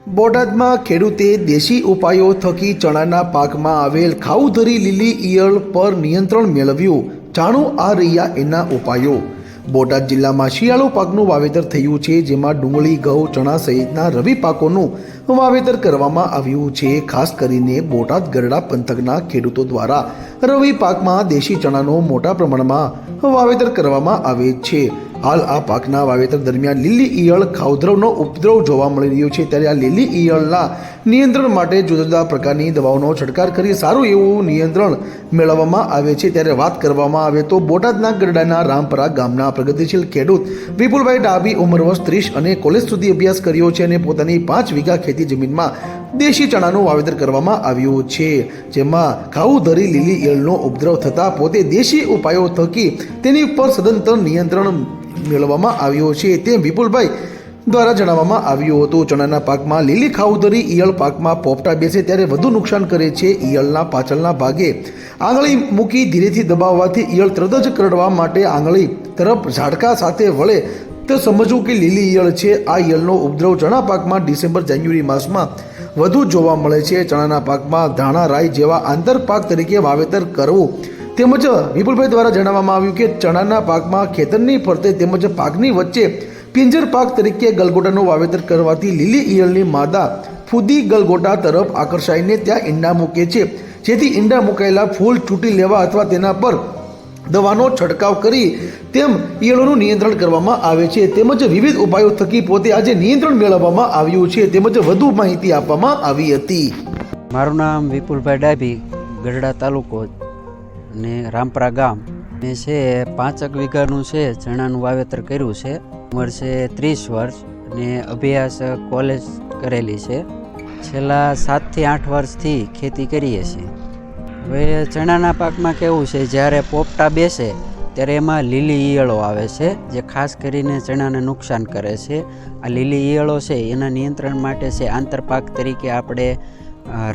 બોટાદમાં ખેડૂતે દેશી ઉપાયો થકી ચણાના પાકમાં આવેલ ખાઉધરી લીલી ઈયળ પર નિયંત્રણ મેળવ્યું. જાણો આ રહ્યા એના ઉપાયો. બોટાદ જિલ્લામાં શિયાળુ પાકનું વાવેતર થયું છે, જેમાં ડુંગળી, ઘઉં, ચણા સહિતના રવિ પાકોનું વાવેતર કરવામાં આવ્યું છે. ખાસ કરીને બોટાદ ગરડા પંથકના ખેડૂતો દ્વારા રવિ પાકમાં દેશી ચણાનો મોટા પ્રમાણમાં વાવેતર કરવામાં આવે છે. હાલ આ પાકના વાવેતર દરમિયાન લીલી ઈયળ ખાઉધરનો ઉપદ્રવ જોવા મળી રહ્યો છે, ત્યારે આ લીલી ઈયળના નિયંત્રણ માટે જુદા જુદા પ્રકારની દવાઓનો છંટકાવ કરી સારું એવું નિયંત્રણ મેળવવામાં આવે છે. ત્યારે વાત કરવામાં આવે તો બોટાદના ગરડાના રામપરા ગામના પ્રગતિશીલ ખેડૂત વિપુલભાઈ ડાબી ઉંમર વર્ષ 30 અને કોલેજ સુધી અભ્યાસ કર્યો છે અને પોતાની 5 વીઘા ખેતી જમીનમાં દેશી ચણાનું વાવેતર કરવામાં આવ્યું છે, જેમાં ખાઉધરી લીલી ઈયળનો ઉપદ્રવ થતાં પોતે દેશી ઉપાયો થકી તેની ઉપર સદંતર નિયંત્રણ મેળવવામાં આવ્યો છે, તેમ વિપુલભાઈ દ્વારા જણાવવામાં આવ્યું હતું. ચણાના પાકમાં લીલી ખાઉધરી ઈયળ પાકમાં પોપટા બેસે ત્યારે વધુ નુકસાન કરે છે. ઈયળના પાછળના ભાગે આંગળી મૂકી ધીરેથી દબાવવાથી ઈયળ તરત જ કરડવા માટે આંગળી તરફ ઝાડકા સાથે વળે તો સમજવું કે લીલી ઈયળ છે. આ ઈયળનો ઉપદ્રવ ચણા પાકમાં ડિસેમ્બર-જાન્યુઆરી માસમાં વધુ જોવા મળે છે. ચણાના પાકમાં ધાણા, રાઈ જેવા આંતરપાક તરીકે વાવેતર કરવું તેમજ વિપુલભાઈ દ્વારા જણાવવામાં આવ્યું કે ચણાના પાકમાં ખેતરની ફરતે તેમજ પાકની વચ્ચે પિંજર પાક તરીકે ગલગોટાનું વાવેતર કરવાથી લીલી ઈયળની માદા ફૂદી ગલગોટા તરફ આકર્ષાઈને ત્યાં ઈંડા મૂકે છે, જેથી ઈંડા મુકાયેલા ફૂલ ચૂંટી લેવા અથવા તેના પર દવાનો છંટકાવ કરી તેમ ઈયળોનું નિયંત્રણ કરવામાં આવે છે. તેમજ વિવિધ ઉપાયો થકી પોતે આજે નિયંત્રણ મેળવવામાં આવ્યું છે, તેમજ વધુ માહિતી આપવામાં આવી હતી. મારું નામ વિપુલભાઈ ડાબી, ગરડા તાલુકો અને રામપરા ગામ. મેં છે 5 વીઘાનું છે ચણાનું વાવેતર કર્યું છે. ઉંમર છે 30 વર્ષ અને અભ્યાસ કોલેજ કરેલી છે. છેલ્લા 7 થી 8 વર્ષથી ખેતી કરીએ છીએ. હવે ચણાના પાકમાં કેવું છે, જ્યારે પોપટા બેસે ત્યારે એમાં લીલી ઈયળો આવે છે, જે ખાસ કરીને ચણાને નુકસાન કરે છે. આ લીલી ઈયળો છે એના નિયંત્રણ માટે છે આંતરપાક તરીકે આપણે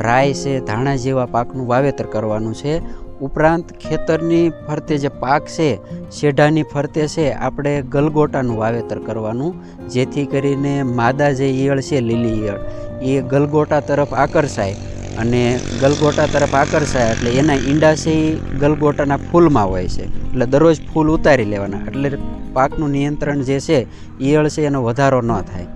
રાઈ છે, ધાણા જેવા પાકનું વાવેતર કરવાનું છે. ઉપરાંત ખેતરની ફરતે જે પાક છે, શેઢાની ફરતે છે આપણે ગલગોટાનું વાવેતર કરવાનું, જેથી કરીને માદા જે ઈયળ છે લીલી ઈયળ એ ગલગોટા તરફ આકર્ષાય અને ગલગોટા તરફ આકર્ષાય એટલે એના ઈંડા છે એ ગલગોટાના ફૂલમાં હોય છે, એટલે દરરોજ ફૂલ ઉતારી લેવાના, એટલે પાકનું નિયંત્રણ જે છે ઈયળ છે એનો વધારો ન થાય.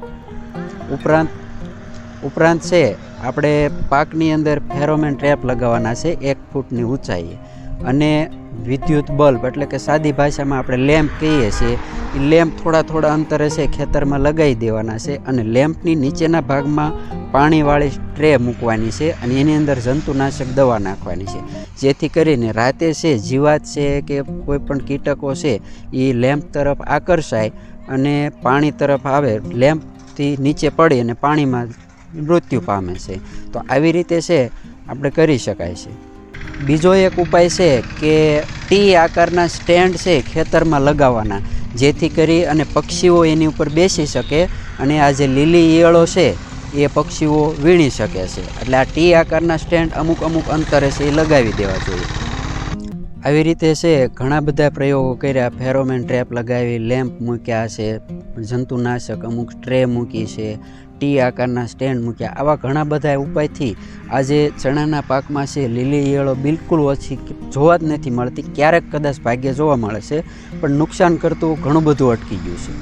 ઉપરાંત છે આપણે પાકની અંદર ફેરોમેન ટ્રેપ લગાવવાના છે 1 ફૂટની ઊંચાઈએ, અને વિદ્યુત બલ્બ એટલે કે સાદી ભાષામાં આપણે લેમ્પ કહીએ છીએ, એ લેમ્પ થોડા અંતરે છે ખેતરમાં લગાવી દેવાના છે, અને લેમ્પની નીચેના ભાગમાં પાણીવાળી ટ્રે મૂકવાની છે અને એની અંદર જંતુનાશક દવા નાખવાની છે, જેથી કરીને રાતે છે જીવાત છે કે કોઈ પણ કીટકો છે એ લેમ્પ તરફ આકર્ષાય અને પાણી તરફ આવે, લેમ્પથી નીચે પડી અને પાણીમાં મૃત્યુ પામે છે. તો આવી રીતે છે આપણે કરી શકાય છે. બીજો એક ઉપાય છે કે ટી આકારના સ્ટેન્ડ છે ખેતરમાં લગાવવાના, જેથી કરી અને પક્ષીઓ એની ઉપર બેસી શકે અને આ જે લીલી ઈયળો છે એ પક્ષીઓ વીણી શકે છે. એટલે આ ટી આકારના સ્ટેન્ડ અમુક અંતરે છે એ લગાવી દેવા જોઈએ. આવી રીતે છે ઘણા બધા પ્રયોગો કર્યા. ફેરોમેન ટ્રેપ લગાવી, લેમ્પ મૂક્યા છે, જંતુનાશક અમુક ટ્રે મૂકી છે, ટી આકારના સ્ટેન્ડ મૂક્યા. આવા ઘણા બધા ઉપાયથી આજે ચણાના પાકમાં છે લીલી ઈયળો બિલકુલ ઓછી જોવા જ નથી મળતી. ક્યારેક કદાચ ભાગ્યે જોવા મળે છે, પણ નુકસાન કરતું ઘણું બધું અટકી ગયું છે.